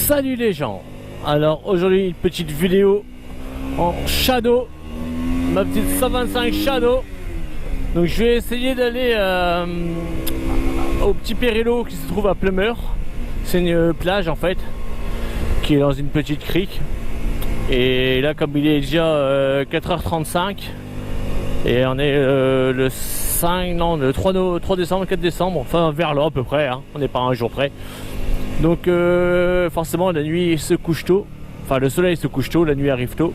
Salut les gens. Alors aujourd'hui une petite vidéo en Shadow, ma petite 125 Shadow. Donc je vais essayer d'aller au petit Pérélo qui se trouve à Plumeur. C'est une plage en fait qui est dans une petite crique. Et là comme il est déjà 4h35 et on est le 3 décembre, 4 décembre, enfin vers là à peu près, hein. On n'est pas à un jour près. Donc forcément la nuit se couche tôt, enfin le soleil se couche tôt, la nuit arrive tôt.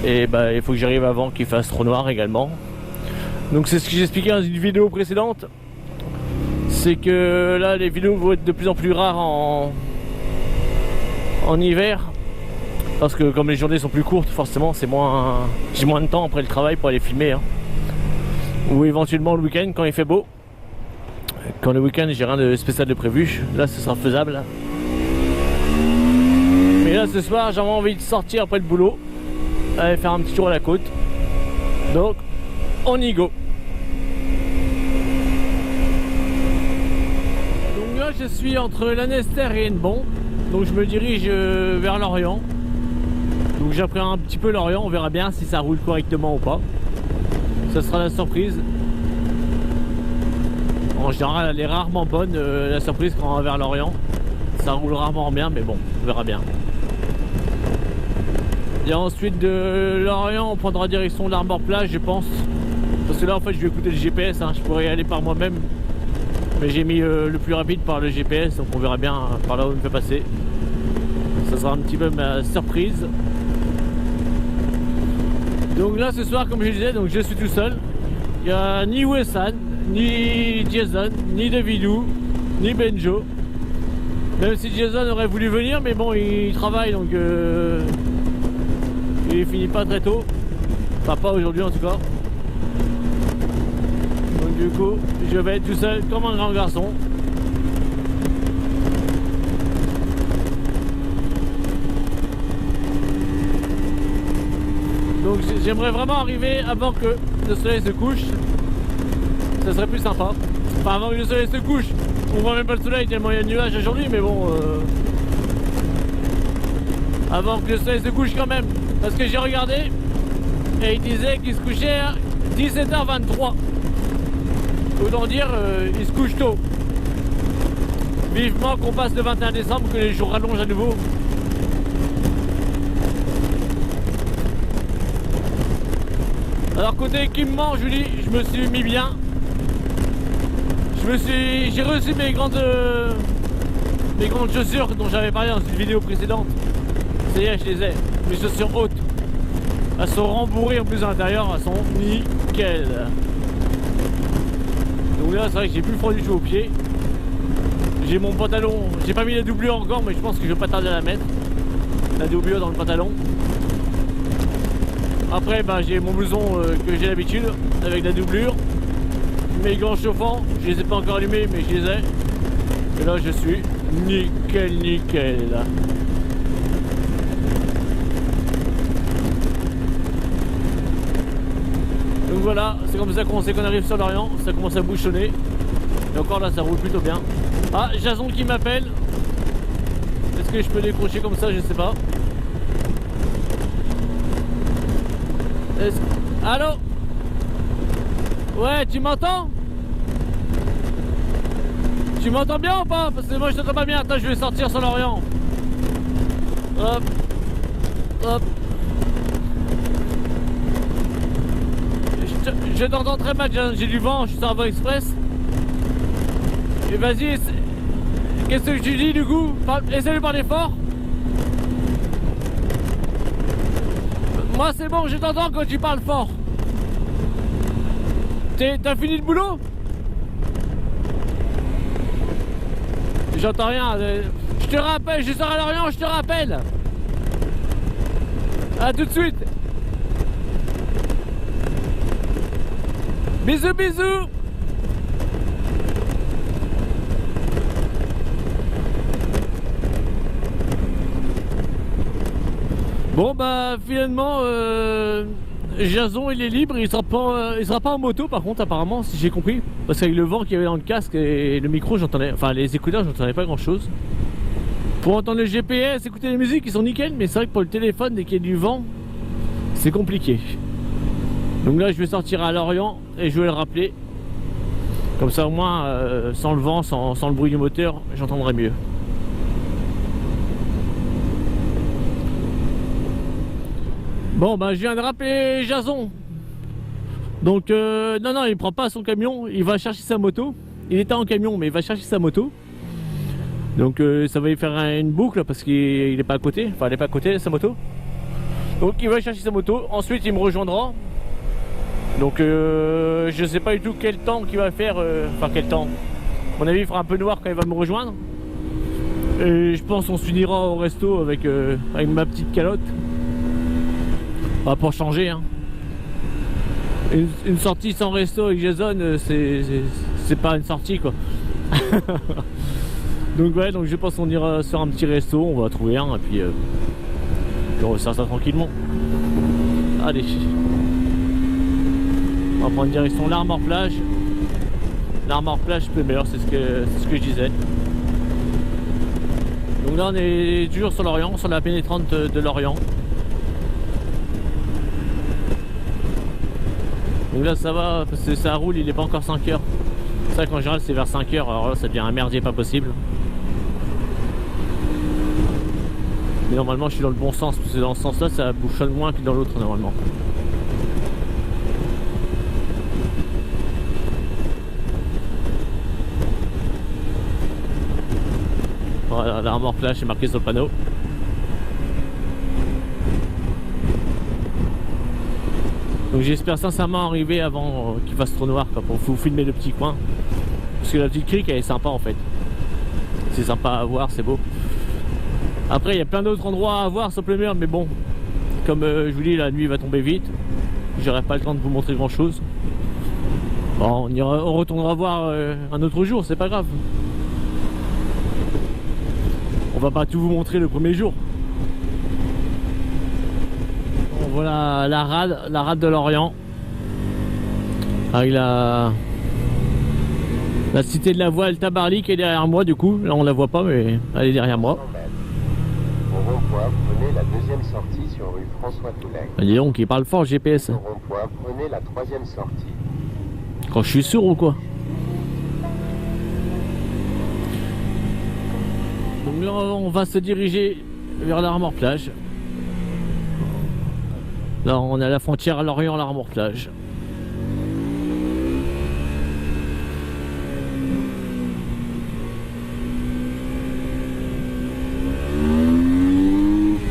Et bah il faut que j'arrive avant qu'il fasse trop noir également. Donc c'est ce que j'expliquais dans une vidéo précédente. C'est que là les vidéos vont être de plus en plus rares en hiver. Parce que comme les journées sont plus courtes, forcément c'est j'ai moins de temps après le travail pour aller filmer, hein. Ou éventuellement le week-end quand il fait beau. Quand le week-end j'ai rien de spécial de prévu, là ce sera faisable. Mais là ce soir j'avais envie de sortir après le boulot, aller faire un petit tour à la côte. Donc on y go. Donc là je suis entre Lanester et Hennebont. Donc je me dirige vers Lorient. Donc j'appréhende un petit peu Lorient, on verra bien si ça roule correctement ou pas. Ça sera la surprise. En général elle est rarement bonne la surprise quand on va vers Lorient. Ça roule rarement bien mais bon, on verra bien. Et ensuite de Lorient on prendra direction d'Arbor Plage je pense. Parce que là en fait je vais écouter le GPS, hein. Je pourrais y aller par moi-même. Mais j'ai mis le plus rapide par le GPS, donc on verra bien par là où il me fait passer. Ça sera un petit peu ma surprise. Donc là ce soir comme je disais, donc je suis tout seul. Il n'y a ni Wessan, ni Jason, ni Davidou, ni Benjo. Même si Jason aurait voulu venir, mais bon il travaille donc il finit pas très tôt. Enfin pas aujourd'hui en tout cas. Donc du coup je vais être tout seul comme un grand garçon. Donc j'aimerais vraiment arriver avant que le soleil se couche. Ça serait plus sympa. Enfin avant que le soleil se couche. On voit même pas le soleil tellement il y a de nuages aujourd'hui, mais bon avant que le soleil se couche quand même. Parce que j'ai regardé et il disait qu'il se couchait à 17h23. Autant dire il se couche tôt. Vivement qu'on passe le 21 décembre, que les jours rallongent à nouveau. Alors côté équipement, Julie, je me suis mis bien. J'ai reçu mes grandes chaussures dont j'avais parlé dans une vidéo précédente. Ça y est, je les ai. Mes chaussures hautes. Elles sont rembourrées en plus à l'intérieur, elles sont nickel. Donc là, c'est vrai que j'ai plus froid du tout aux pieds. J'ai mon pantalon, j'ai pas mis la doublure encore, mais je pense que je vais pas tarder à la mettre. La doublure dans le pantalon. Après bah, j'ai mon blouson que j'ai l'habitude avec la doublure. Mes gants chauffants, je les ai pas encore allumés mais je les ai. Et là je suis nickel. Donc voilà, c'est comme ça qu'on sait qu'on arrive sur Lorient. Ça commence à bouchonner. Et encore là ça roule plutôt bien. Ah, Jason qui m'appelle. Est-ce que je peux décrocher comme ça? Je sais pas. Allô? Ouais, tu m'entends? Tu m'entends bien ou pas? Parce que moi je t'entends pas bien. Attends, je vais sortir sur Lorient. Hop. Hop. Je t'entends très mal, j'ai du vent, je suis sur la voie express. Et vas-y, qu'est-ce que tu dis du coup? Essaye de parler fort. Moi c'est bon, je t'entends quand tu parles fort. T'as fini le boulot? J'entends rien. Je te rappelle, je sors à Lorient, je te rappelle. A tout de suite. Bisous, bisous. Bon bah finalement Jason il est libre, il sera pas en moto par contre apparemment si j'ai compris. Parce qu'avec le vent qu'il y avait dans le casque et le micro j'entendais, enfin les écouteurs j'entendais pas grand chose. Pour entendre le GPS, écouter les musiques, ils sont nickel, mais c'est vrai que pour le téléphone, dès qu'il y a du vent, c'est compliqué. Donc là, je vais sortir à Lorient et je vais le rappeler. Comme ça, au moins, sans le vent, sans le bruit du moteur, j'entendrai mieux. Bon, bah, je viens de rappeler Jason. Donc, non, il prend pas son camion, il va chercher sa moto. Il était en camion, mais il va chercher sa moto. Donc, ça va lui faire une boucle parce qu'il est pas à côté. Enfin, il est pas à côté, sa moto. Donc, il va chercher sa moto. Ensuite, il me rejoindra. Donc, je sais pas du tout quel temps qu'il va faire. Enfin, quel temps. À mon avis, il fera un peu noir quand il va me rejoindre. Et je pense qu'on se finira au resto avec ma petite calotte. Bah, pour changer, hein. Une sortie sans resto avec Jason, c'est pas une sortie, quoi. Donc ouais, donc je pense qu'on ira sur un petit resto, on va trouver un et puis on va faire ça tranquillement. Allez, on va prendre direction l'Armor Plage. L'Armor Plage Plumeur, c'est ce que je disais. Donc là on est toujours sur l'Orient, sur la pénétrante de l'Orient. Donc là ça va, parce que ça roule, il est pas encore 5 heures. C'est vrai qu'en général c'est vers 5 heures, alors là ça devient un merdier pas possible. Mais normalement je suis dans le bon sens, parce que dans ce sens là ça bouchonne moins que dans l'autre normalement. Voilà, l'Armor Plage est marqué sur le panneau. Donc j'espère sincèrement arriver avant qu'il fasse trop noir, quoi, pour vous filmer le petit coin. Parce que la petite crique elle est sympa en fait. C'est sympa à voir, c'est beau. Après il y a plein d'autres endroits à voir sur Plumeur, mais bon, comme je vous dis, la nuit va tomber vite. J'aurai pas le temps de vous montrer grand chose. Bon, on retournera voir un autre jour, c'est pas grave. On va pas tout vous montrer le premier jour. Bon, voilà la rade de l'Orient. Avec la cité de la voile Tabarly qui est derrière moi, du coup. Là on la voit pas, mais elle est derrière moi. Au rond-point, prenez la deuxième sortie sur rue François Touleg. Dis donc, il parle fort le GPS. Au rond-point, prenez la troisième sortie. Quand je suis sourd ou quoi? Donc là on va se diriger vers l'Armor Plage. Là on est à la frontière à Lorient, l'Armor Plage.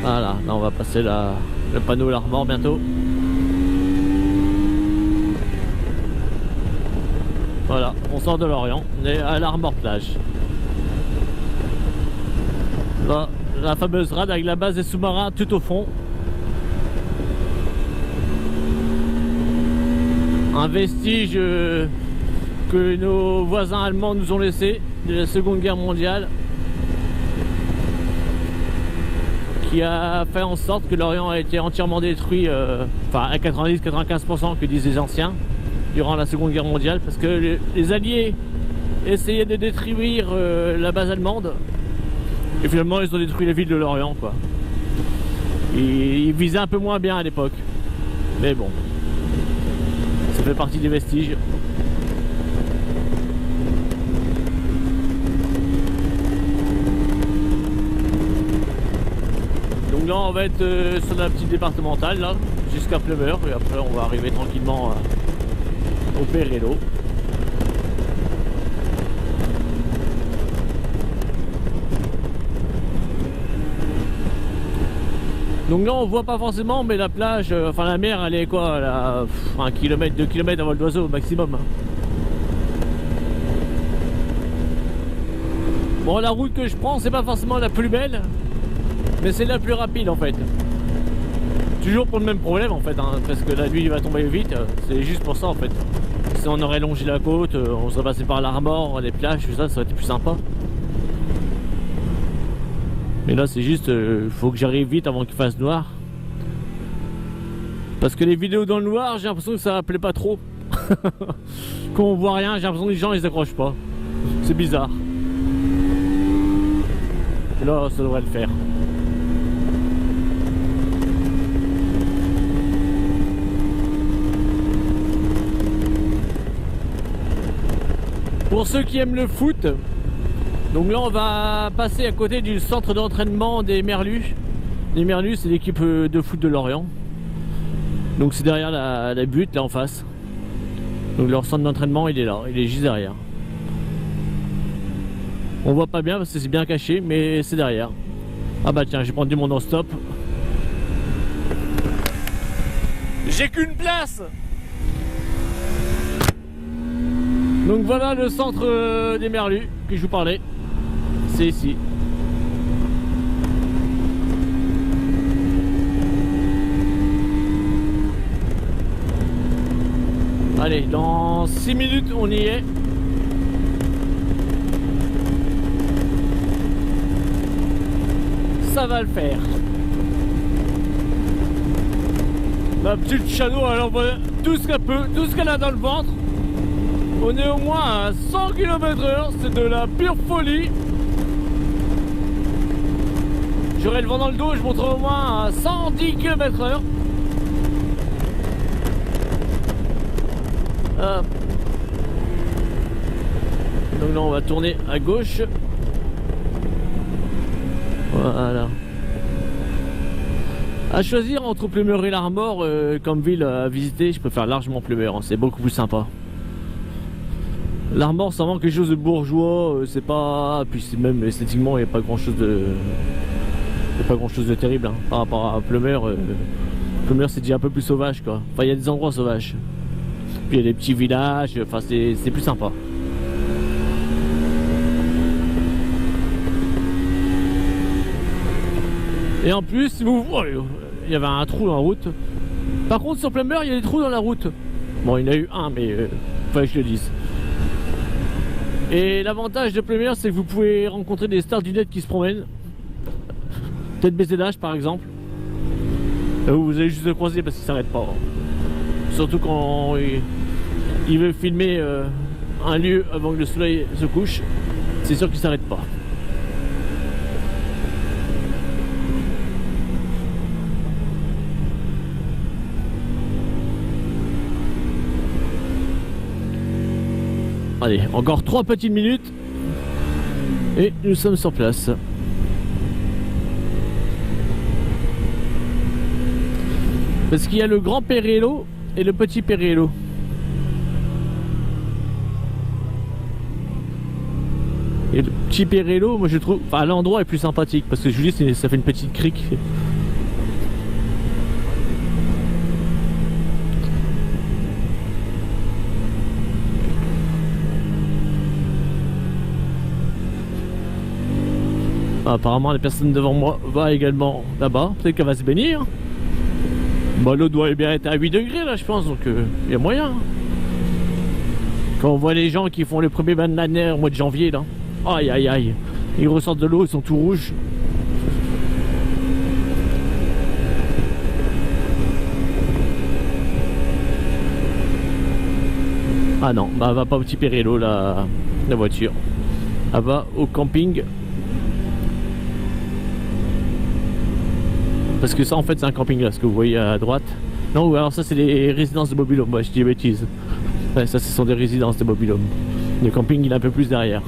Voilà, là on va passer le panneau l'Armor bientôt. Voilà, on sort de l'Orient, on est à l'Armor Plage. Là, la fameuse rade avec la base des sous-marins tout au fond. Un vestige que nos voisins allemands nous ont laissé de la Seconde Guerre mondiale, qui a fait en sorte que l'Orient a été entièrement détruit, enfin à 90-95% que disent les anciens, durant la Seconde Guerre mondiale, parce que les Alliés essayaient de détruire la base allemande, et finalement ils ont détruit la ville de l'Orient, quoi. Ils visaient un peu moins bien à l'époque, mais bon, ça fait partie des vestiges. Donc là on va être sur la petite départementale là, jusqu'à Plumeur, et après on va arriver tranquillement au Pérélo. Donc là on voit pas forcément, mais la plage, enfin la mer elle est quoi, elle a 1 km, 2 km à vol d'oiseau au maximum. Bon, la route que je prends c'est pas forcément la plus belle, mais c'est la plus rapide en fait. Toujours pour le même problème en fait, hein, parce que la nuit il va tomber vite, c'est juste pour ça en fait. Si on aurait longé la côte, on serait passé par l'Armor, les plages, tout ça, ça aurait été plus sympa. Mais là c'est juste, faut que j'arrive vite avant qu'il fasse noir. Parce que les vidéos dans le noir, j'ai l'impression que ça plaît pas trop. Quand on voit rien, j'ai l'impression que les gens ils accrochent pas. C'est bizarre. Là, ça devrait le faire. Pour ceux qui aiment le foot, donc là on va passer à côté du centre d'entraînement des Merlus. Les Merlus, c'est l'équipe de foot de Lorient. Donc c'est derrière la butte, là en face. Donc leur centre d'entraînement, il est là, il est juste derrière. On voit pas bien parce que c'est bien caché, mais c'est derrière. Ah bah tiens, j'ai pris mon non-stop. J'ai qu'une place. Donc voilà le centre des Merlus que je vous parlais. C'est ici. Allez, dans 6 minutes on y est. Ça va le faire. Ma petite Shadow, elle envoie tout ce qu'elle peut, tout ce qu'elle a dans le ventre. On est au moins à 100 km/h, c'est de la pure folie. J'aurai le vent dans le dos, je monterai au moins à 110 km/h. Donc là on va tourner à gauche. Voilà. À choisir entre Plumeur et l'Armor comme ville à visiter, je préfère largement Plumeur, hein, c'est beaucoup plus sympa. L'Armor, c'est vraiment quelque chose de bourgeois, c'est pas. Puis même esthétiquement, il n'y a pas grand chose de. Il n'y a pas grand chose de terrible hein, par rapport à Plumeur. Plumeur, c'est déjà un peu plus sauvage quoi. Enfin, il y a des endroits sauvages. Puis il y a des petits villages, enfin, c'est plus sympa. Et en plus, si vous. Oh, il y avait un trou dans la route. Par contre, sur Plumeur, il y a des trous dans la route. Bon, il y en a eu un, mais. Fallait que je le dise. Et l'avantage de Plumeur, c'est que vous pouvez rencontrer des stars du net qui se promènent. Peut-être BZH par exemple. Vous allez juste le croiser parce qu'il s'arrête pas. Surtout quand il veut filmer un lieu avant que le soleil se couche. C'est sûr qu'il s'arrête pas. Allez, encore 3 petites minutes et nous sommes sur place. Parce qu'il y a le grand Perello et le petit Perello. Et le petit Perello, moi je trouve, enfin l'endroit est plus sympathique parce que je vous dis, ça fait une petite crique. Apparemment la personne devant moi va également là-bas, peut-être qu'elle va se baigner. Bah l'eau doit bien être à 8 degrés là je pense, donc il y a moyen. Quand on voit les gens qui font le premier bain de l'année au mois de janvier là, aïe aïe aïe, ils ressortent de l'eau, ils sont tout rouges. Ah non, bah elle va pas au petit Perello la voiture. Elle va au camping. Parce que ça en fait c'est un camping là, ce que vous voyez à droite. Non, alors ça c'est les résidences de mobil-home, ouais, je dis des bêtises. Ouais, ça ce sont des résidences de mobil-home. Le camping il est un peu plus derrière.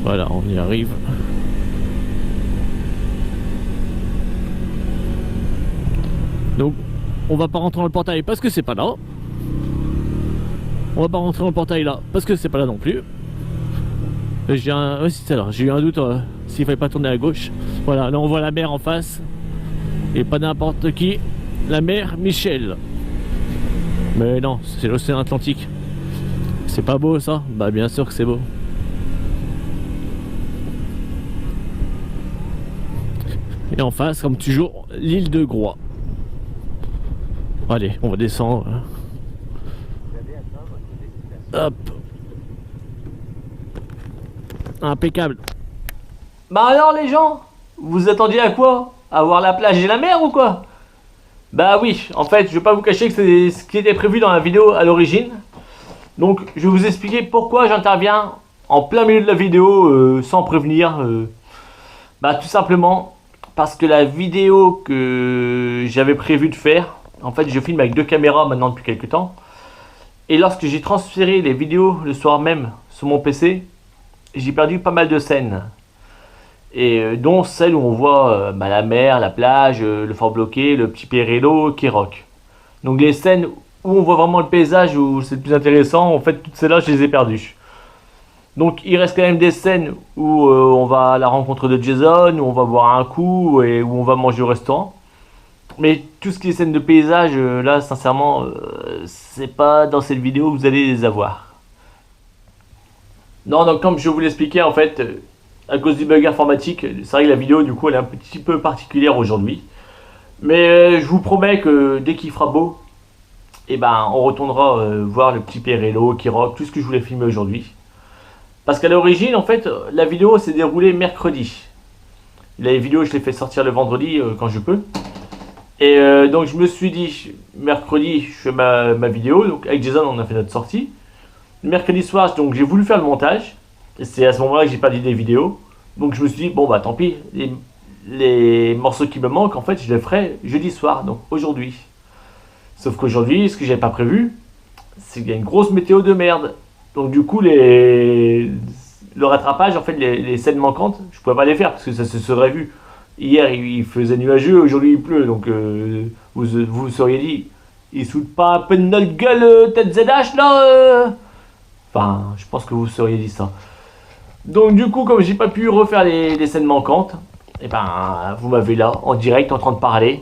Voilà, on y arrive. Donc on va pas rentrer dans le portail parce que c'est pas là. On va pas rentrer dans le portail là parce que c'est pas là non plus. J'ai un... Ouais, c'est là. J'ai eu un doute s'il fallait pas tourner à gauche. Voilà, là on voit la mer en face. Et pas n'importe qui. La mer Michel. Mais non, c'est l'océan Atlantique. C'est pas beau ça? Bah bien sûr que c'est beau. Et en face, comme toujours, l'île de Groix. Allez, on va descendre. Hop. Impeccable. Bah alors les gens, vous attendiez à quoi? À voir la plage et la mer ou quoi? Bah oui, en fait, je vais pas vous cacher que c'est ce qui était prévu dans la vidéo à l'origine. Donc je vais vous expliquer pourquoi j'interviens en plein milieu de la vidéo sans prévenir. Bah tout simplement parce que la vidéo que j'avais prévu de faire, en fait je filme avec 2 caméras maintenant depuis quelques temps. Et lorsque j'ai transféré les vidéos le soir même sur mon PC, j'ai perdu pas mal de scènes. Et dont celle où on voit la mer, la plage, le fort bloqué, le petit Perello, Kirok. Donc les scènes où on voit vraiment le paysage, où c'est le plus intéressant, en fait toutes celles-là je les ai perdues. Donc il reste quand même des scènes où on va à la rencontre de Jason, où on va boire un coup et où on va manger au restaurant. Mais tout ce qui est scènes de paysage, là sincèrement, c'est pas dans cette vidéo que vous allez les avoir. Non, donc comme je vous l'expliquais en fait, à cause du bug informatique, c'est vrai que la vidéo du coup elle est un petit peu particulière aujourd'hui. Mais je vous promets que dès qu'il fera beau, et ben on retournera voir le petit Perello, Kirok, tout ce que je voulais filmer aujourd'hui. Parce qu'à l'origine en fait la vidéo s'est déroulée mercredi. La vidéo je l'ai fait sortir le vendredi quand je peux. Et donc je me suis dit, mercredi je fais ma vidéo, donc avec Jason on a fait notre sortie. Mercredi soir donc j'ai voulu faire le montage. Et c'est à ce moment-là que j'ai perdu des vidéos. Donc je me suis dit, bon bah tant pis, les morceaux qui me manquent, en fait, je les ferai jeudi soir, donc aujourd'hui. Sauf qu'aujourd'hui, ce que j'avais pas prévu, c'est qu'il y a une grosse météo de merde. Donc du coup, le rattrapage, en fait, les scènes manquantes, je pouvais pas les faire parce que ça se serait vu. Hier, il faisait nuageux, aujourd'hui il pleut, donc vous seriez dit, il soude pas un peu de notre gueule, tête ZH là Enfin, je pense que vous seriez dit ça. Donc du coup, comme j'ai pas pu refaire les scènes manquantes, et ben vous m'avez là en direct en train de parler,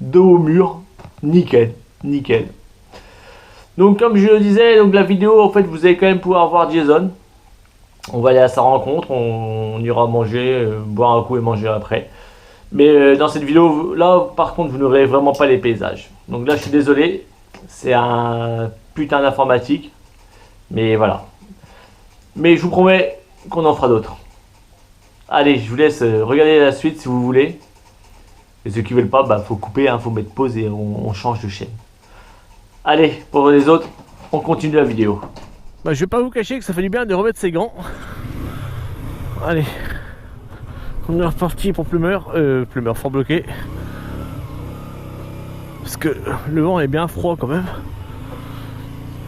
dos au mur, nickel, nickel. Donc comme je le disais, donc la vidéo en fait vous allez quand même pouvoir voir Jason. On va aller à sa rencontre, on ira manger, boire un coup et manger après. Mais dans cette vidéo là, par contre, vous n'aurez vraiment pas les paysages. Donc là, je suis désolé, c'est un putain d'informatique, mais voilà. Mais je vous promets qu'on en fera d'autres. Allez, je vous laisse regarder la suite si vous voulez. Et ceux qui veulent pas, bah faut couper, hein, faut mettre pause et on change de chaîne. Allez, pour les autres, on continue la vidéo. Bah je vais pas vous cacher que ça fait du bien de remettre ses gants. Allez. On est reparti pour Plumeur, fort bloqué. Parce que le vent est bien froid quand même.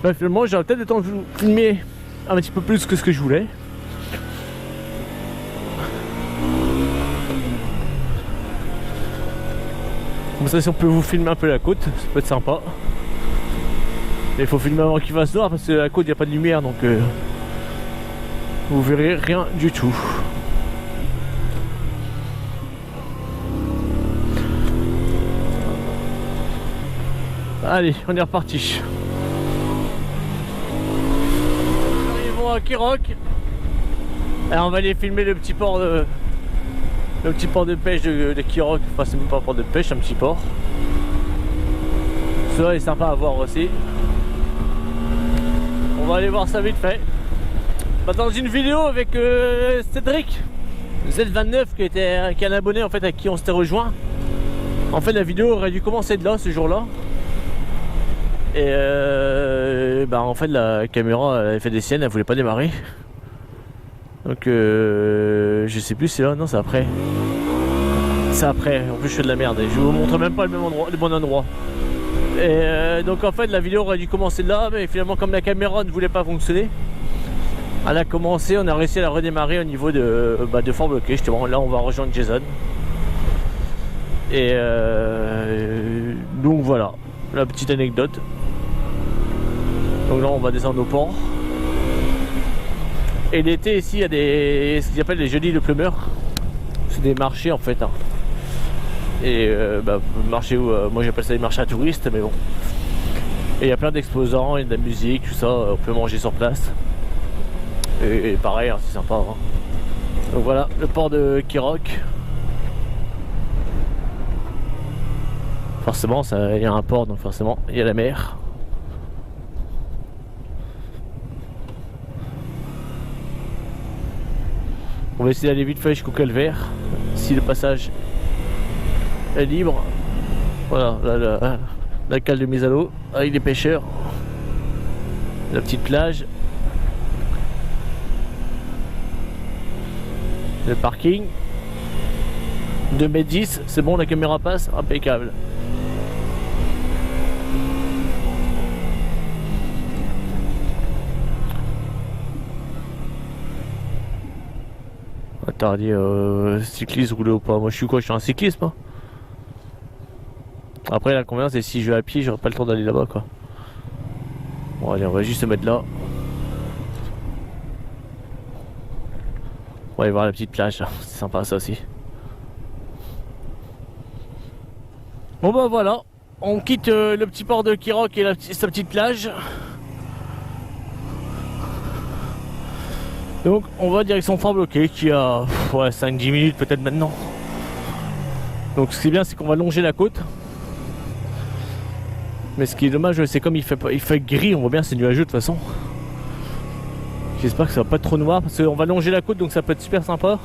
Bah finalement j'aurais peut-être le temps de vous filmer un petit peu plus que ce que je voulais. Comme ça, si on peut vous filmer un peu la côte, ça peut être sympa. Mais il faut filmer avant qu'il fasse noir parce que la côte il n'y a pas de lumière, donc vous verrez rien du tout. Allez, on est reparti. À Kirok. Alors on va aller filmer le petit port de pêche de Kirok. Enfin c'est même pas un port de pêche, un petit port. Cela est sympa à voir aussi. On va aller voir ça vite fait. Dans une vidéo avec Cédric Z29 qui est un abonné en fait à qui on s'était rejoint. En fait la vidéo aurait dû commencer de là ce jour-là. Et en fait la caméra elle avait fait des siennes, elle voulait pas démarrer. Donc je sais plus si c'est là, non c'est après. C'est après, en plus je fais de la merde et je vous montre même pas le bon endroit. Et donc en fait la vidéo aurait dû commencer de là, mais finalement comme la caméra ne voulait pas fonctionner, elle a commencé, on a réussi à la redémarrer au niveau de fort bloqué justement. Là on va rejoindre Jason. Et donc voilà, la petite anecdote. Donc là on va descendre au port. Et l'été ici il y a ce qu'ils appellent les jeudis de Plumeur. C'est des marchés en fait. Hein. Et marché où moi j'appelle ça des marchés à touristes, mais bon. Et il y a plein d'exposants, il y a de la musique, tout ça, on peut manger sur place. Et pareil, hein, c'est sympa. Hein. Donc voilà, le port de Kirok. Forcément, il y a un port, donc forcément, il y a la mer. On va essayer d'aller vite fait jusqu'au calvaire, si le passage est libre. Voilà, la cale de mise à l'eau avec les pêcheurs. La petite plage. Le parking. 2,10 m, c'est bon, la caméra passe, impeccable. Attends, dit cycliste rouler ou pas. Moi je suis quoi? Je suis un cycliste moi. Après l'inconvénient c'est si je vais à pied, j'aurai pas le temps d'aller là-bas quoi. Bon allez, on va juste se mettre là. On va aller voir la petite plage, c'est sympa ça aussi. Bon bah voilà, on quitte le petit port de Kirok et sa petite plage. Donc on va direction Fort Bloquet qui a ouais, 5-10 minutes peut-être maintenant. Donc ce qui est bien c'est qu'on va longer la côte. Mais ce qui est dommage c'est comme il fait gris, on voit bien c'est nuageux de toute façon. J'espère que ça va pas être trop noir parce qu'on va longer la côte donc ça peut être super sympa.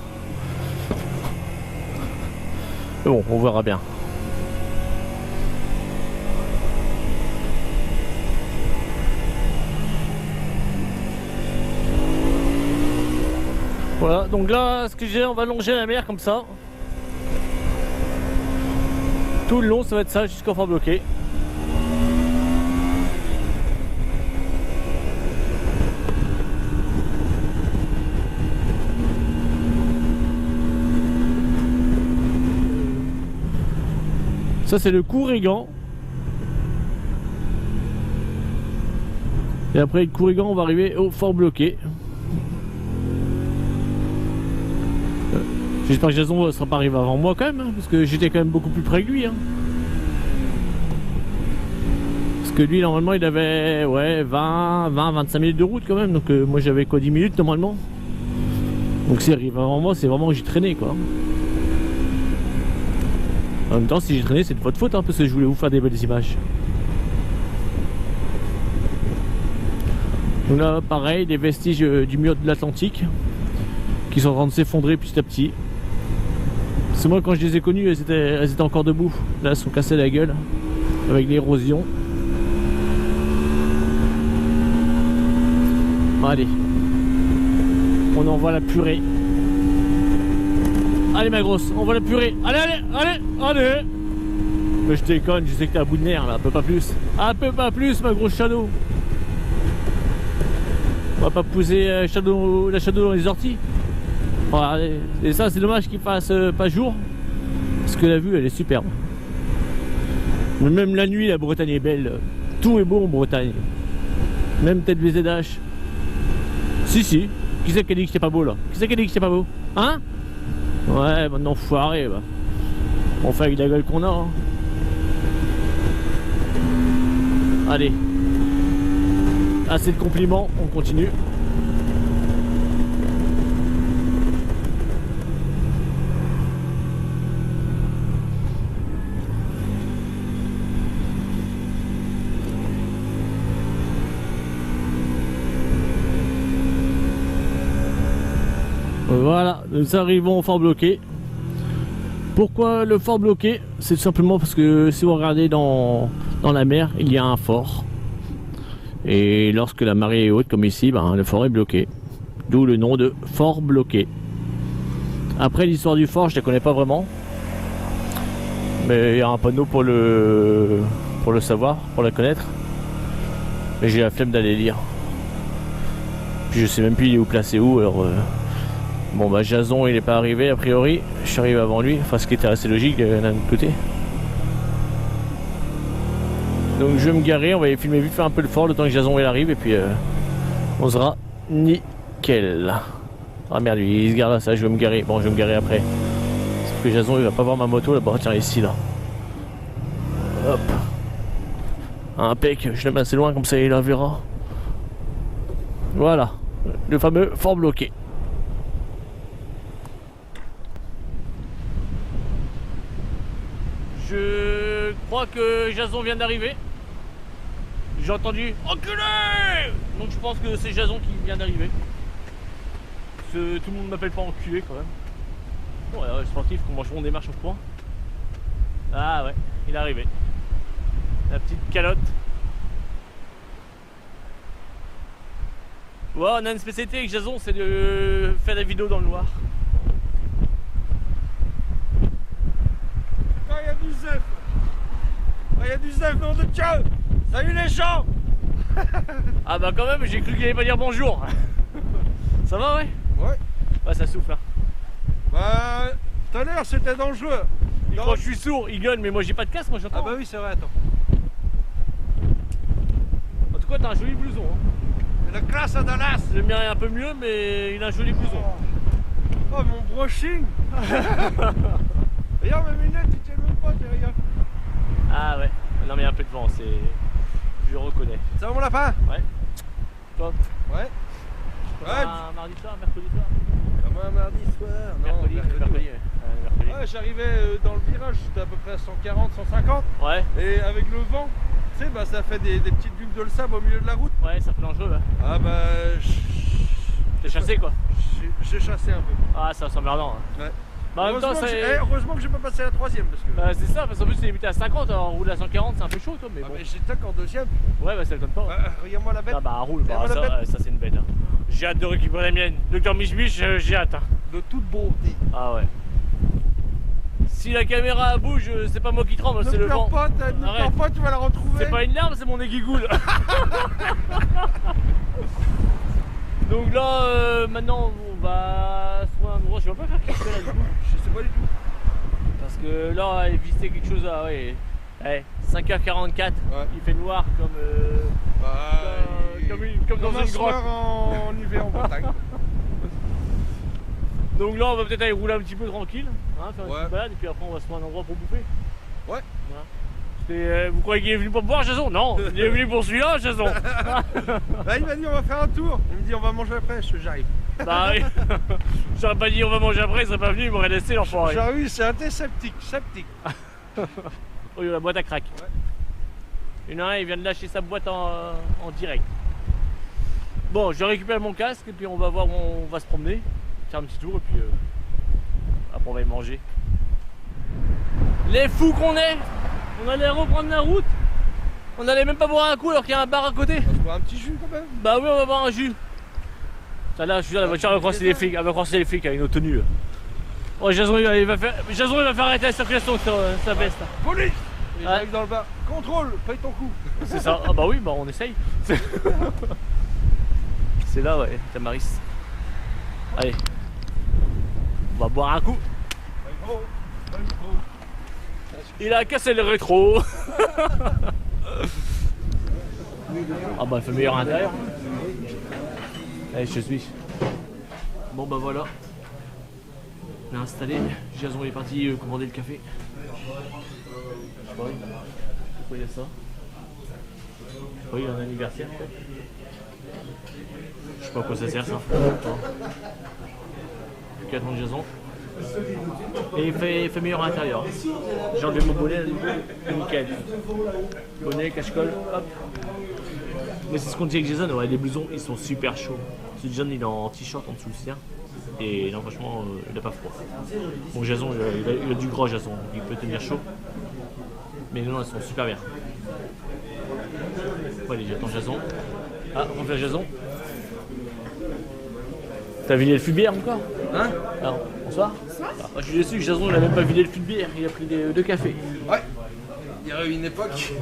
Mais bon, on verra bien. Voilà, donc là, ce que j'ai, on va longer la mer comme ça. Tout le long, ça va être ça jusqu'au Fort Bloquet. Ça, c'est le Courrigan. Et après le Courrigan, on va arriver au Fort Bloquet. J'espère que Jason ne sera pas arrivé avant moi quand même, hein, parce que j'étais quand même beaucoup plus près que lui. Hein. Parce que lui, normalement, il avait ouais, 20-25 minutes de route quand même. Donc moi, j'avais quoi, 10 minutes normalement. Donc s'il arrive avant moi, c'est vraiment que j'ai traîné quoi. En même temps, si j'ai traîné, c'est de votre faute, hein, parce que je voulais vous faire des belles images. Donc là, pareil, des vestiges du mur de l'Atlantique qui sont en train de s'effondrer petit à petit. C'est moi quand je les ai connus, elles étaient encore debout. Là, elles sont cassées la gueule avec l'érosion. Allez, on envoie la purée. Allez ma grosse, on voit la purée. Allez, allez, allez, allez. Mais je déconne, je sais que t'es à bout de nerfs là, un peu pas plus. Un peu pas plus ma grosse Shadow. On va pas pousser la Shadow dans les orties. Voilà, et ça c'est dommage qu'il fasse pas jour. Parce que la vue elle est superbe. Mais même la nuit la Bretagne est belle. Tout est beau en Bretagne. Même peut-être les ZH. Si. Qui c'est qui a dit que c'était pas beau là? Qui c'est qui a dit que c'était pas beau? Hein? Ouais, maintenant foiré bah. On fait avec la gueule qu'on a hein. Allez. Assez de compliments, on continue. Voilà, nous arrivons au Fort Bloquet. Pourquoi le Fort Bloquet? C'est tout simplement parce que si vous regardez dans la mer, il y a un fort. Et lorsque la marée est haute, comme ici, ben, le fort est bloqué. D'où le nom de Fort Bloquet. Après, l'histoire du fort, je ne la connais pas vraiment. Mais il y a un panneau pour le savoir, pour la connaître. Mais j'ai la flemme d'aller lire. Puis je sais même plus il est où placé où, alors... Bon bah Jason il est pas arrivé a priori, je suis arrivé avant lui, enfin ce qui était assez logique d'un autre côté. Donc je vais me garer, on va aller filmer vite fait un peu le fort le temps que Jason il arrive et puis on sera nickel. Ah merde il se gare là, ça je vais me garer, bon je vais me garer après. Sauf que Jason il va pas voir ma moto là-bas, tiens ici là. Hop. Impec, je le mets assez loin comme ça il la verra. Voilà, le fameux Fort Bloquet. Je crois que Jason vient d'arriver. J'ai entendu enculé. Donc je pense que c'est Jason qui vient d'arriver. Tout le monde m'appelle pas enculé quand même. Bon, alors, les sportifs, on démarche au point. Ah ouais, il est arrivé. La petite calotte. Ouais, on a une spécialité avec Jason, c'est de faire des vidéos dans le noir. Quand il y a du zef. Quand il y a du zef, nom de Dieu. Salut les gens. Ah bah quand même, j'ai cru qu'il allait pas dire bonjour. Ça va, ouais? Ouais. Ouais, ça souffle. Hein. Bah, tout à l'heure c'était dangereux. Il croit que je suis sourd, il gueule, mais moi j'ai pas de casque, moi j'entends. Ah bah oui, c'est vrai, attends. En tout cas, t'as un joli blouson. Hein. La classe à Dallas. Le mien est un peu mieux, mais il a un joli blouson. Oh, mon brushing. Regarde mes lunettes, tu tiens même pas, t'es rien. Ah ouais, non mais il y a un peu de vent, c'est... Je reconnais. Ça va mon lapin? Ouais. Top. Ouais. Comme un mardi soir, mercredi soir. Comme un mardi soir. Non, Mercredi. mercredi. Mercredi. Ouais, j'arrivais dans le virage, j'étais à peu près à 140, 150. Ouais, Et avec le vent, tu sais, bah, ça fait des petites bulles de le sable au milieu de la route. ouais, ça fait dangereux. Hein. Ah bah, T'es chassé quoi. j'ai chassé un peu. Ah, ça c'est emmerdant. Hein. Ouais. Bah, en même temps, Heureusement que j'ai pas passé la troisième parce que. Bah, c'est ça, parce qu'en plus c'est limité à 50, alors on roule à 140, c'est un peu chaud toi, mais Ah, bon. mais j'étais qu'en deuxième. Ouais, bah ça étonne pas. Ouais, regarde-moi la bête. Ah bah roule, bah, Regarde-moi la ça c'est une bête. Hein. J'ai hâte de récupérer la mienne. Docteur Mich Mich, j'ai hâte. Hein. De toute beauté. Ah ouais. Si la caméra bouge, c'est pas moi qui tremble, Ne c'est le pleure vent. pas, ne pleure pas, tu vas la retrouver. C'est pas une larme, c'est mon nez qui coule. Donc là, maintenant, on va trouver un endroit. Je vais pas faire quelque chose là du coup. Je sais pas du tout. Parce que là, visiter quelque chose à 5h44, Ouais. il fait noir comme, comme dans un une soir grotte. en hiver en Bretagne. Donc là, on va peut-être aller rouler un petit peu tranquille, hein, faire une Ouais. petite balade, et puis après, on va se trouver un endroit pour bouffer. Ouais. Voilà. Vous croyez qu'il est venu pour me voir, Jason? Non, il est venu pour celui-là, Jason. Là, il m'a dit on va faire un tour. Il me dit on va manger après, j'arrive. Bah oui. J'aurais pas dit on va manger après, il serait pas venu, il m'aurait laissé l'enfoiré. J'arrive, c'est antiseptique, sceptique. Oh, la boîte à crack. Ouais. Il y en a un, il vient de lâcher sa boîte en direct. Bon, je récupère mon casque et puis on va voir où on va se promener, faire un petit tour et puis après on va y manger. Les fous qu'on est! On allait reprendre la route, on allait même pas boire un coup alors qu'il y a un bar à côté. On se boit un petit jus quand même. Bah oui, on va boire un jus. Ça là, je suis là, la voiture elle va croiser les flics, elle va croiser les flics avec nos tenues. Oh, Jason il va faire arrêter la circulation sur sa veste. Police. Et Ouais. j'arrive dans le bar. Contrôle, paye ton coup. C'est ça. Ah bah oui, bah on essaye. C'est là, ouais, Tamaris. Allez. On va boire un coup. Il a cassé le rétro. Ah bah il fait meilleur à l'intérieur. Allez, je suis. Bon bah voilà. On est installé. Jason est parti commander le café. Je sais pas, pourquoi il y a ça? Oui, il y a un anniversaire peut-être. Je sais pas à quoi ça sert ça. 4 ans de Jason. Et il fait meilleur à l'intérieur. J'ai enlevé mon bonnet, nickel. Bonnet, cache-colle, hop. Mais c'est ce qu'on dit avec Jason, ouais, les blousons ils sont super chauds. Ce Jason il est en t-shirt en dessous le sien. Et non, franchement, il n'a pas froid. Bon, Jason, il a du gros Jason, il peut tenir chaud. Mais non, ils sont super bien. Bon, allez, j'attends Jason. Ah, on fait Jason. T'as vidé le fût de bière encore? Hein? Alors, bonsoir. Ah, je suis déçu, Jason il a même pas vidé le fût de bière, il a pris deux cafés. Ouais. Il y a eu une époque.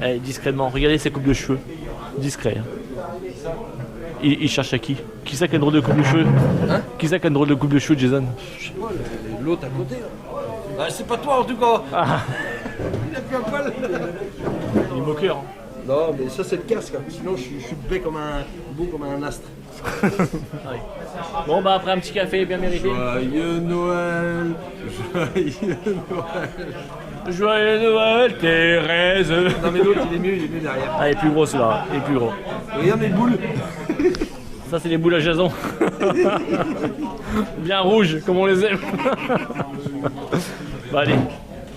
Allez, discrètement, regardez ses coupes de cheveux. Discret. Hein. Il cherche à qui? Qui ça qui a une drôle de coupe de cheveux? Hein? Qui ça qui a une drôle de coupe de cheveux, Jason? Je sais pas, l'autre à côté. Là. Ah, c'est pas toi en tout cas. Ah, Il a plus un poil. il est moqueur. Hein. Non, mais ça c'est le casque. Hein. Sinon, je suis beau comme un astre. Ouais. Bon bah après un petit café bien mérité. Joyeux Noël, joyeux Noël. Joyeux Noël Thérèse. Non mais l'autre il est mieux derrière. Ah il est plus gros celui-là, il est plus gros. Regarde les boules. Ça c'est les boules à Jason. Bien rouges comme on les aime. Bon allez,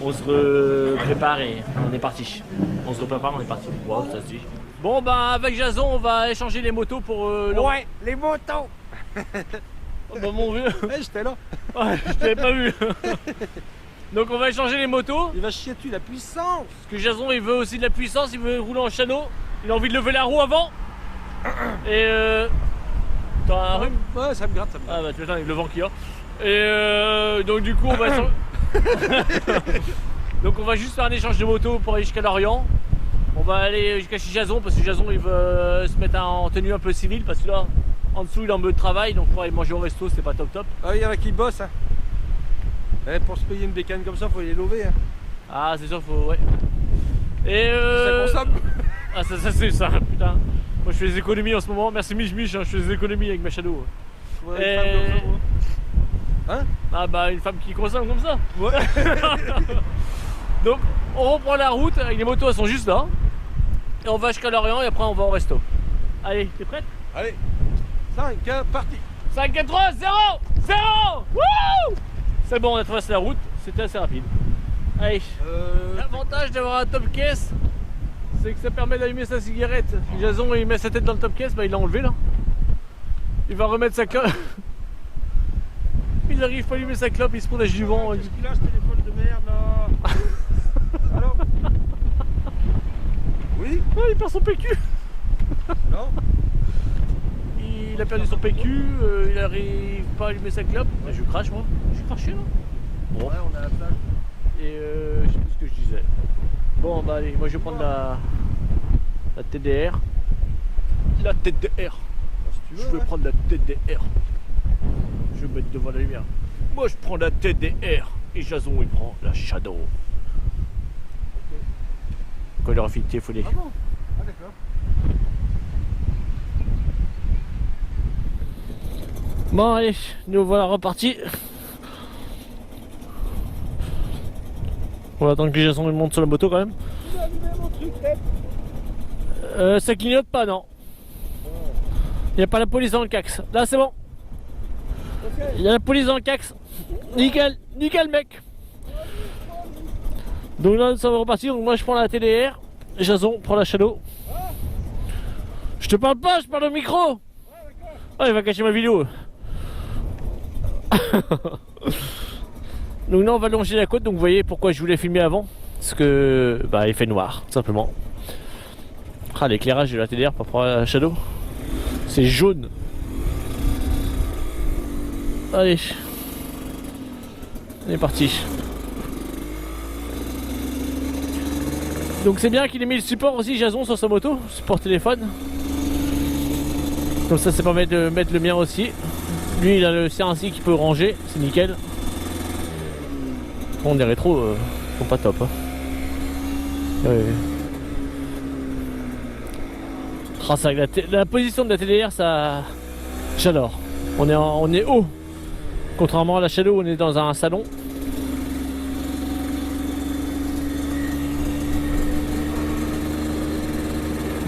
on se prépare et on est parti. On se prépare, on est parti. Wow, ça se dit. Bon bah avec Jason on va échanger les motos pour Ouais, les motos. Oh, bah mon vieux. Ouais, j'étais là. Ouais, je t'avais pas vu. Donc on va échanger les motos. Il va chier dessus la puissance. Parce que Jason il veut aussi de la puissance, il veut rouler en shadow. Il a envie de lever la roue avant. Et T'as un rhume? Ouais, ça me gratte, ça me gratte. Ah bah tu vois, avec le vent qu'il y a. Et donc du coup on va donc on va juste faire un échange de moto pour aller jusqu'à Lorient. On va aller jusqu'à chez Jason parce que Jason il veut se mettre en tenue un peu civile parce que là en dessous il est en mode travail, donc pour aller manger au resto c'est pas top top. Ah, il y en a qui bossent, hein. Eh, pour se payer une bécane comme ça, faut les lever, hein. Ah c'est sûr, faut... ouais. Et Ça consomme. Ah ça c'est ça, putain. Moi je fais des économies en ce moment, merci Mich Mich, hein, je fais des économies avec ma Shadow. Ouais, une femme comme ça, moi. Hein? Ah bah une femme qui consomme comme ça. Ouais. Donc on reprend la route, les motos elles sont juste là. Et on va jusqu'à Lorient et après on va au resto. Allez, t'es prête? Allez, 5, parti. 5, 4, 3, 0, 0. Wouh! C'est bon, on a traversé la route, c'était assez rapide. Allez, l'avantage d'avoir un top caisse, c'est que ça permet d'allumer sa cigarette. Jason il met sa tête dans le top caisse, bah il l'a enlevé là. Il va remettre sa clope. Il n'arrive pas à allumer sa clope, il se protège du vent. Qu'est-ce qu'il a ce téléphone de merde là? Allô? Oui? Ah, il perd son PQ. Non? Il a perdu son PQ, il n'arrive pas à allumer sa clope. Je crache moi, j'ai craché là. Bon. Ouais, on est à la plage. Et je sais plus ce que je disais. Bon bah allez, moi je vais prendre la TDR. La TDR. Si tu veux, Je veux ouais. prendre la TDR. Je vais me mettre devant la lumière. Moi je prends la TDR et Jason il prend la Shadow. Quand il aura fini, il faut les. Ah bon? Ah d'accord. Bon allez, nous voilà repartis. On va attendre que Jason il monte sur la moto quand même. Tu as allumé mon truc, Ça clignote pas, non. Il n'y a pas la police dans le cax. Là c'est bon. Il y a la police dans le cax. Nickel, nickel mec. Donc là ça va repartir. Donc moi je prends la TDR. Jason prend la Shadow. Je te parle pas, je parle au micro. Ah il va cacher ma vidéo. Donc là on va longer la côte. Donc vous voyez pourquoi je voulais filmer avant. Parce que bah il fait noir tout simplement. Ah l'éclairage de la TDR par rapport à la Shadow, c'est jaune. Allez, on est parti. Donc c'est bien qu'il ait mis le support aussi Jason sur sa moto, support téléphone. Comme ça permet de mettre le mien aussi. Lui il a le CRC qui peut ranger, c'est nickel. Bon les rétros sont pas top hein. Ouais. Oh, ça, la position de la TDR ça j'adore. On est haut. Contrairement à la Shadow, on est dans un salon.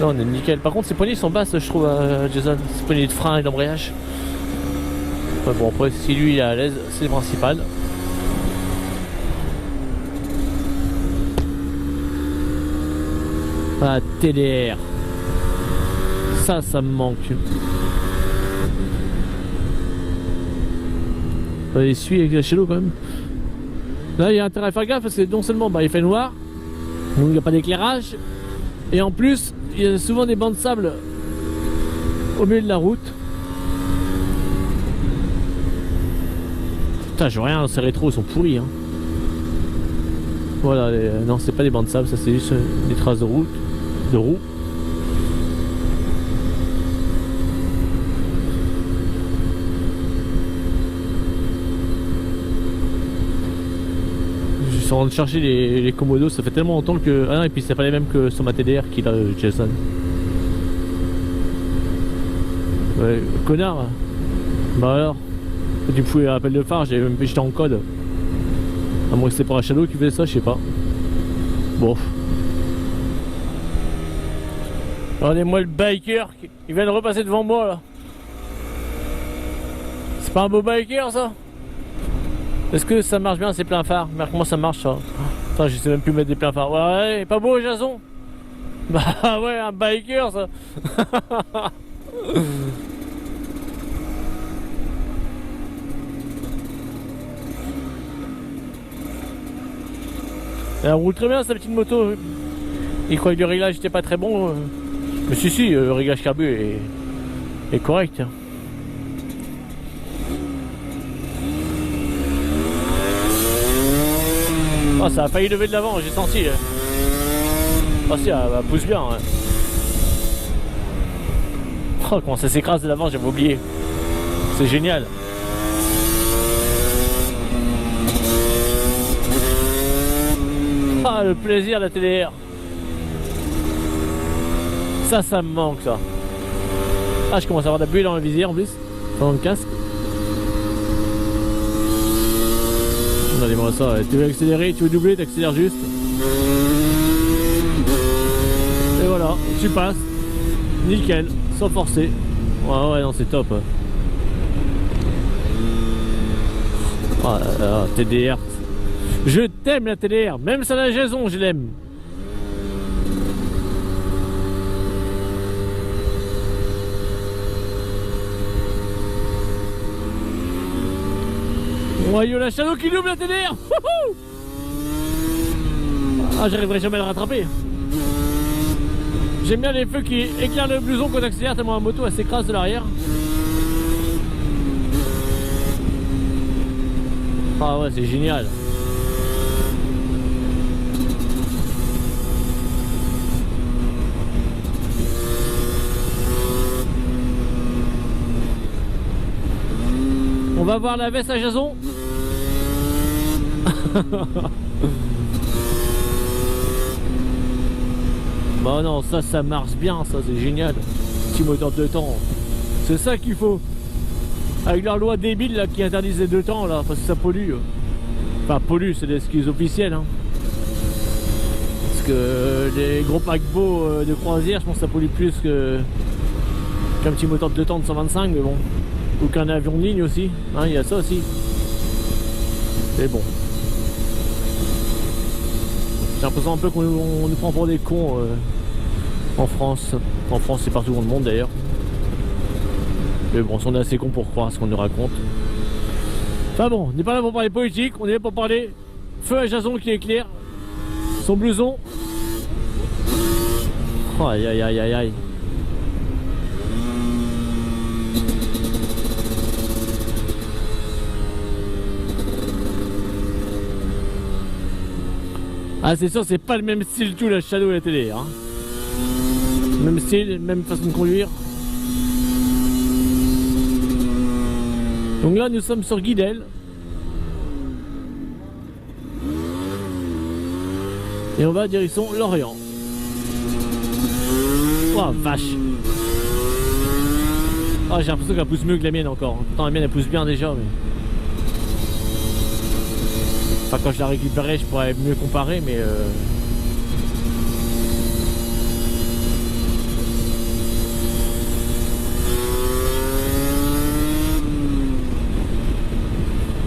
Là on est nickel. Par contre ces poignées sont basses je trouve Jason. Ces poignées de frein et d'embrayage. Ouais, bon après si lui il est à l'aise, c'est le principal. Ah TDR. Ça me manque. On va essuyer avec la Shadow quand même. Là il y a intérêt à faire gaffe parce que non seulement bah, il fait noir, donc il n'y a pas d'éclairage, et en plus il y a souvent des bancs de sable au milieu de la route. Putain je vois rien, ces rétros ils sont pourris hein. Voilà, non c'est pas des bancs de sable, ça c'est juste des traces de route, de roues. Je suis en train de chercher les commodos, ça fait tellement longtemps que... Ah non, et puis c'est pas les mêmes que sur ma TDR qu'il a Jason. Ouais, connard. Bah alors, tu pouvais appel de phare, j'étais en code. À moins que c'est pour la Shadow qui faisait ça, je sais pas. Bon. Regardez-moi le biker, il vient de repasser devant moi là. C'est pas un beau biker ça? Est-ce que ça marche bien ces pleins phares? Mais comment ça marche ça? Attends, je sais même plus mettre des pleins phares. Ouais, pas beau Jason? Bah ouais, un biker ça. Elle roule très bien sa petite moto. Il croyait que le réglage était pas très bon. Mais si, le réglage carbu est correct. Oh, ça a failli lever de l'avant, j'ai senti. Ah si, elle pousse bien. Ouais. Oh, comment ça s'écrase de l'avant, j'avais oublié. C'est génial. Ah, le plaisir de la TDR. Ça me manque, ça. Ah, je commence à avoir de la buée dans le visier en plus. Dans le casque. Regardez-moi ça. Tu veux accélérer, tu veux doubler, t'accélères juste. Et voilà, tu passes. Nickel, sans forcer. Ouais, non, c'est top. Ah, TDR. Je t'aime la TDR, même ça la Jason, je l'aime. Voyons la Shadow qui double la TDR. Ah, j'arriverai jamais à le rattraper. J'aime bien les feux qui éclairent le blouson quand t'accélères tellement la moto elle s'écrase de l'arrière. Ah ouais, c'est génial. On va voir la veste à Jason. Bah non, ça marche bien, ça c'est génial. Petit moteur de temps. C'est ça qu'il faut. Avec leur loi débile là qui interdisent les 2 temps là, parce que ça pollue. Enfin pollue, c'est l'excuse officielle hein. Parce que les gros paquebots de croisière, je pense que ça pollue plus qu'un petit moteur de 2 temps de 125, mais bon. Ou qu'un avion de ligne aussi, hein, il y a ça aussi. Mais bon. J'ai l'impression un peu qu'on nous prend pour des cons en France. En France, c'est partout dans le monde d'ailleurs. Mais bon, on est assez cons pour croire ce qu'on nous raconte. Enfin bon, on n'est pas là pour parler politique, on est là pour parler feu à Jason qui éclaire son blouson. Oh, aïe aïe aïe aïe aïe. Ah c'est sûr, c'est pas le même style tout la Shadow et la télé hein. Même style, même façon de conduire. Donc là nous sommes sur Guidel. Et on va direction Lorient. Oh vache. Ah j'ai l'impression qu'elle pousse mieux que la mienne encore. Pourtant la mienne elle pousse bien déjà mais... Enfin quand je la récupérerai je pourrais mieux comparer mais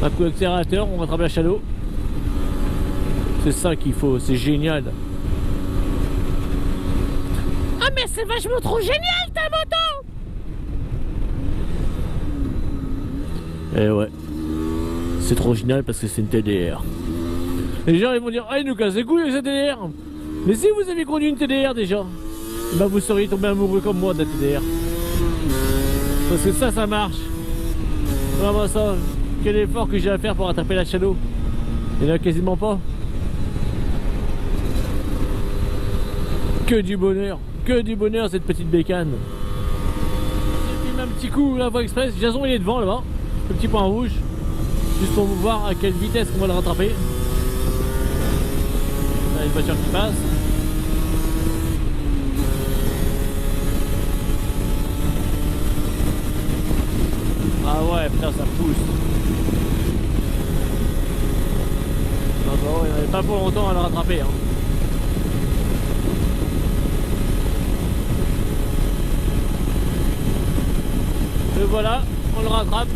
un coup d'accélérateur, on rattrape la Shadow. C'est ça qu'il faut, c'est génial. Ah mais c'est vachement trop génial ta moto. Eh ouais. C'est trop génial parce que c'est une TDR. Les gens ils vont dire ah il nous casse les couilles avec cette TDR. Mais si vous avez conduit une TDR déjà, bah vous seriez tombé amoureux comme moi de la TDR. Parce que ça marche. Vraiment ça. Quel effort que j'ai à faire pour rattraper la Shadow. Il n'y en a quasiment pas. Que du bonheur cette petite bécane. J'ai filmé un petit coup la voie express. Jason il est devant là-bas. Le petit point rouge. Juste pour vous voir à quelle vitesse on va le rattraper. Il y a une voiture qui passe. Ah ouais putain ça pousse. Il n'y avait pas pour longtemps à le rattraper hein. Et voilà, on le rattrape.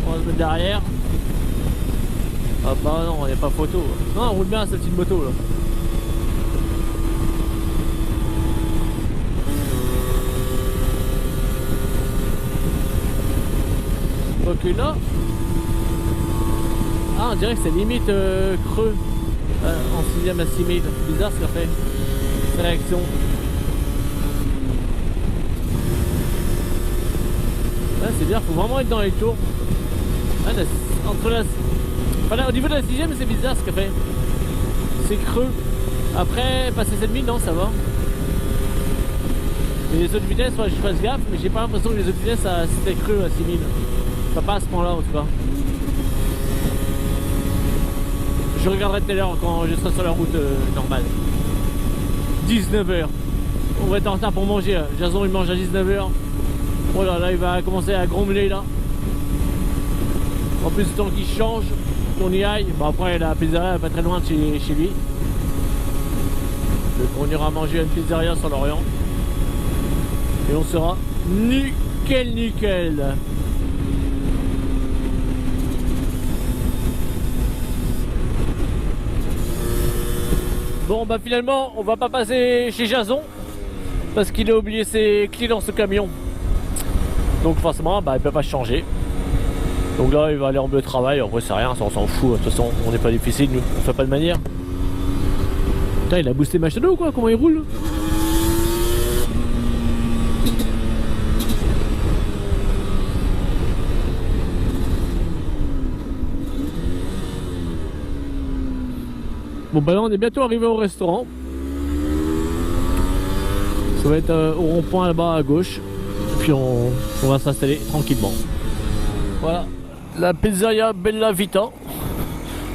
On va se mettre derrière. Ah bah non, il n'y a pas photo. Non, on roule bien cette petite moto là. Ok là. Ah, on dirait que c'est limite creux en 6ème à 6000. C'est bizarre ce qu'a fait. C'est réaction. Ouais, c'est bien, faut vraiment être dans les tours. Ouais, entre la Voilà, au niveau de la 6ème, c'est bizarre ce qu'a fait. C'est creux. Après, passer 7000, non, ça va. Et les autres vitesses, ouais, je fasse gaffe, mais j'ai pas l'impression que les autres vitesses, c'était creux à 6000. Enfin, pas à ce point-là, en tout cas. Je regarderai tout à l'heure quand je serai sur la route normale. 19h. On va être en retard pour manger. Jason, il mange à 19h. Oh là là, il va commencer à grommeler là. En plus, le temps qu'il change, qu'on y aille. Bon, après, la pizzeria est pas très loin de chez lui. Donc, on ira manger à une pizzeria sur l'Orient. Et on sera nickel, nickel. Bon, bah finalement, on va pas passer chez Jason parce qu'il a oublié ses clés dans ce camion. Donc forcément, bah, il peut pas changer. Donc là, il va aller en bleu de travail. En vrai, c'est rien, ça, on s'en fout. De toute façon, on n'est pas difficile, nous. On fait pas de manière. Putain, il a boosté ma Shadow ou quoi? Comment il roule? Bon bah là on est bientôt arrivé au restaurant. Ça va être au rond-point là-bas à gauche. Et puis on va s'installer tranquillement. Voilà, la pizzeria Bella Vita.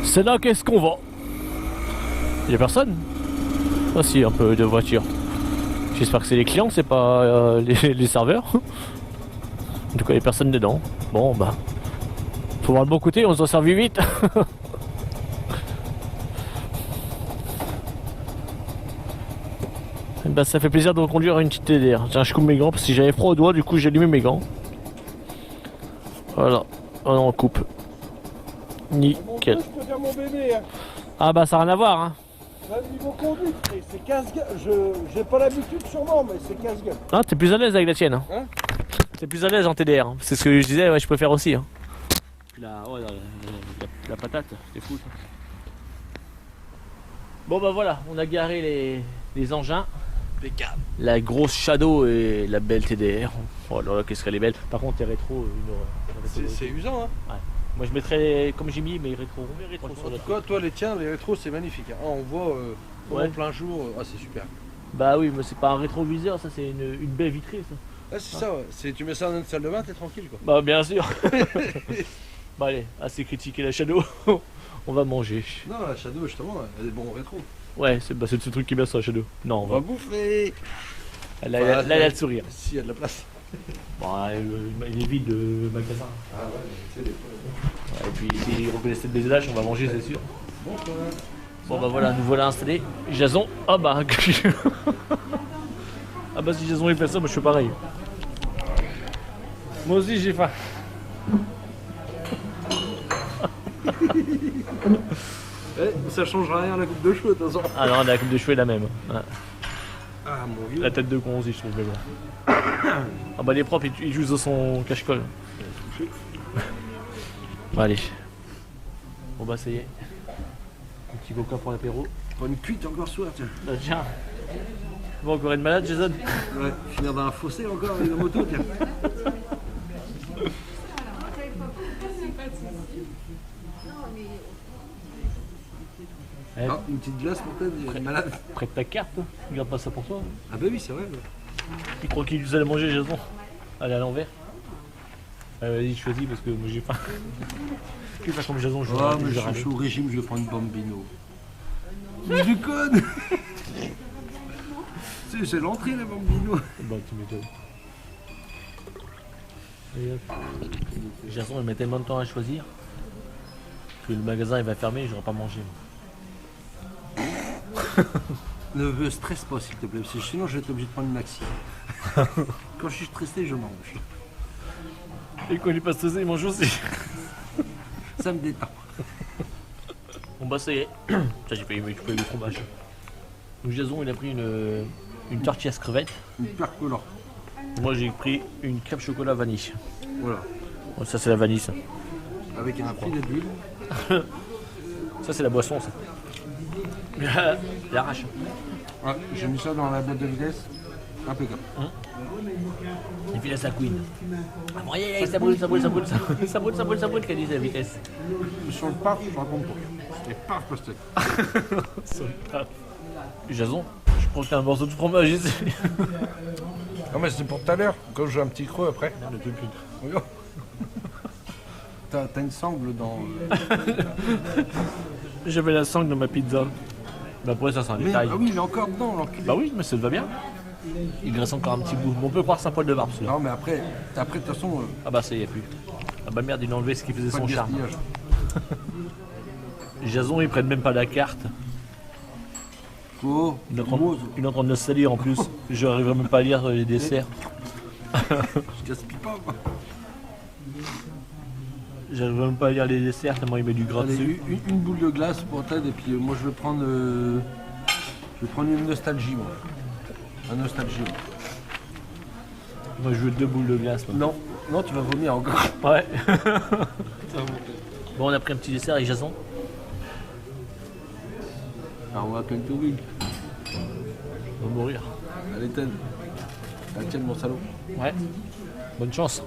C'est là qu'est-ce qu'on va. Il y a personne? Ah si, un peu de voiture. J'espère que c'est les clients, c'est pas les serveurs. En tout cas il n'y a personne dedans. Bon bah, faut voir le bon côté, on s'en servir vite. Bah, ça fait plaisir de reconduire une petite TDR. Tiens, je coupe mes gants parce que j'avais froid aux doigts, du coup j'ai allumé mes gants. Voilà, on coupe. Nickel. Je peux dire mon bébé. Hein. Ah bah ça n'a rien à voir. Hein. Niveau conduite, c'est 15 gueules. J'ai pas l'habitude sûrement, mais c'est 15 gueules. Ah, t'es plus à l'aise avec la tienne. Hein, t'es plus à l'aise en TDR. Hein. C'est ce que je disais, ouais, je préfère aussi. Hein. La patate, c'est fou. Ça. Bon bah voilà, on a garé les engins. La grosse Shadow et la belle TDR. Oh là là, qu'est-ce qu'elle est belle. Par contre, les rétro, c'est usant, hein. Ouais. Moi, je mettrais, comme j'ai mis, mes rétros. En tout cas, toi, les tiens, les rétros, c'est magnifique. Hein. On voit en plein jour. Ah, c'est super. Bah oui, mais c'est pas un rétroviseur, ça, c'est une baie vitrée, ça. Ah, c'est ça, ouais. Tu mets ça dans une salle de bain, t'es tranquille, quoi. Bah, bien sûr. Bah, allez, assez critiquer la Shadow. On va manger. Non, la Shadow, justement, elle est bon en rétro. Ouais, c'est ce truc qui est bien sur la Shadow. Non, on va bouffer. Là, il a le sourire. Si, il y a de la place. Bon, il est vide le magasin. Ah ouais, c'est des fois. Ouais, et puis, si on connaissait le BZH, on va manger, c'est sûr. Bon, quand même. Bon, bah voilà, nous voilà installés. Jason, ah bah. Ah bah, si Jason il fait ça, moi je fais pareil. Moi aussi, j'ai faim. Ça change rien la coupe de cheveux de toute façon. Ah non, la coupe de cheveux est la même. Ouais. Ah mon vieux. La tête de con aussi, je trouve, mais bon. Ah bah, les propres, il joue dans son cache-colle. Bon, allez. Bon bah, ça y est. Un petit coca pour l'apéro. Pas une cuite encore soir, tiens. Tiens. Bon, encore une malade, Jason? Ouais, finir dans un fossé encore avec la moto, tiens. Ah, une petite glace pour toi, malade. Prête ta carte, hein. Regarde pas ça pour toi. Ah bah oui, c'est vrai. Il croit qu'il nous allait manger, Jason. Allez, à l'envers. Vas-y, choisis parce que moi j'ai faim. Tu fais comme Jason, je mais je suis au régime, je vais prendre une bambino. Mais je déconne. C'est l'entrée, la bambino. Bah, tu m'étonnes. Jason, il met tellement de temps à choisir que le magasin il va fermer et j'aurai pas mangé. Ne stresse pas s'il te plaît, parce que sinon je vais être obligé de prendre une maxi. Quand je suis stressé, je mange. Et quand il est pas stressé, il mange aussi. Ça me détend. Bon bah ça y est. Ça j'ai payé le fromage. Donc Jason il a pris une tortilla crevette. Une percola. Moi j'ai pris une crêpe chocolat vanille. Voilà. Bon, ça c'est la vanille ça. Avec un filet d'huile. Ça c'est la boisson ça. L'arrache. Ouais, j'ai mis ça dans la boîte de vitesse. Impeccable. Et puis là ça couine. Ah bon, allez, ça brûle, ça brûle, ça brûle, ça brûle, ça brûle, ça brûle, ça brûle, qu'elle dit la vitesse. Sur le paf, je raconte pas. Et paf, pastèque. Jason, je prends que t'as un morceau de fromage ici. Non mais c'est pour tout à l'heure, quand j'ai un petit creux après. Non, le truc. Oui, oh. T'as une sangle dans... J'avais la sangle dans ma pizza. Mais après ça c'est un Mais, détail. ah oui, il est encore dedans, l'enculé. Bah oui, mais ça te va bien. Il reste encore un petit bout. On peut croire que c'est un poil de barbe celui-là. Non mais après, de toute façon, Ah bah ça y est plus. Ah bah merde, il a enlevé ce qui faisait pas son de charme. gaspillage. Jason, ils prennent même pas la carte. Oh, Il est en train de le salir en plus. Je n'arriverai même pas à lire les desserts. je gaspille pas, moi. J'arrive même pas à lire les desserts tellement il met du gras Allez, dessus. une boule de glace pour Ted et puis moi je vais prendre une nostalgie moi. Un nostalgie. Moi. Moi je veux 2 boules de glace. Moi. Non, non tu vas vomir encore. Ouais. Bon, on a pris un petit dessert avec Jason. Alors on va quelques wings. On va mourir. Allez Ted. Ah, tiens mon salaud. Ouais. Bonne chance.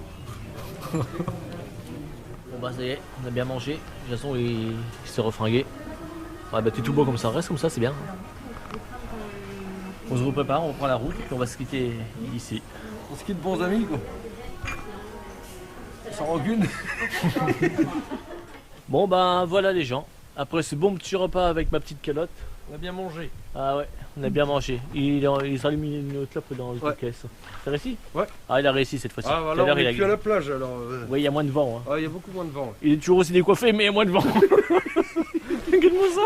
Bon bah ça y est, on a bien mangé. Jason il s'est refringué. Ouais bah t'es tout beau comme ça, reste comme ça, c'est bien. On se reprépare, on reprend la route et puis on va se quitter ici. On se quitte bons amis quoi. Sans rancune. Bon bah voilà les gens. Après ce bon petit repas avec ma petite calotte. On a bien mangé. Ah ouais, on a bien mangé. Il s'allume une clope dans le Ouais. caisse. T'as réussi? Ouais. Ah il a réussi cette fois-ci. Ah Tout voilà, à l'heure, on il est a... plus à la plage alors. Ouais, il y a moins de vent. Hein. Ah, il y a beaucoup moins de vent. Il est toujours aussi décoiffé, mais il y a moins de vent. Regarde-moi ça.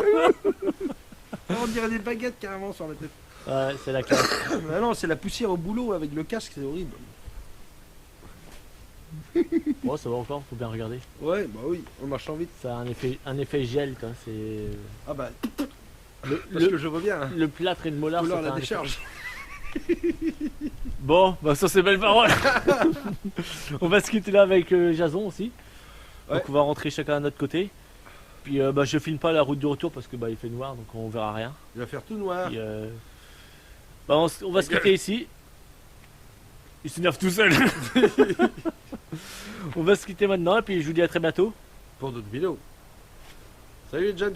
On dirait des baguettes carrément sur la tête. Ouais, c'est la classe. Ah non, c'est la poussière au boulot avec le casque, c'est horrible. Bon, ça va encore, faut bien regarder. Ouais, bah oui, on marche en vite. Ça a un effet gel, quoi. C'est... Ah bah, Le, parce que je vois bien. Hein. le plâtre et le molar, ça Couleur fait la un effet. décharge. Bon, bah sur ces belles paroles, on va se quitter là avec Jason aussi. Ouais. Donc on va rentrer chacun à notre côté. Puis bah, je filme pas la route du retour parce que bah, il fait noir, donc on verra rien. Il va faire tout noir. Puis, bah, on va se quitter ici. Il s'énerve tout seul. On va se quitter maintenant et puis je vous dis à très bientôt. Pour d'autres vidéos. Salut les gents.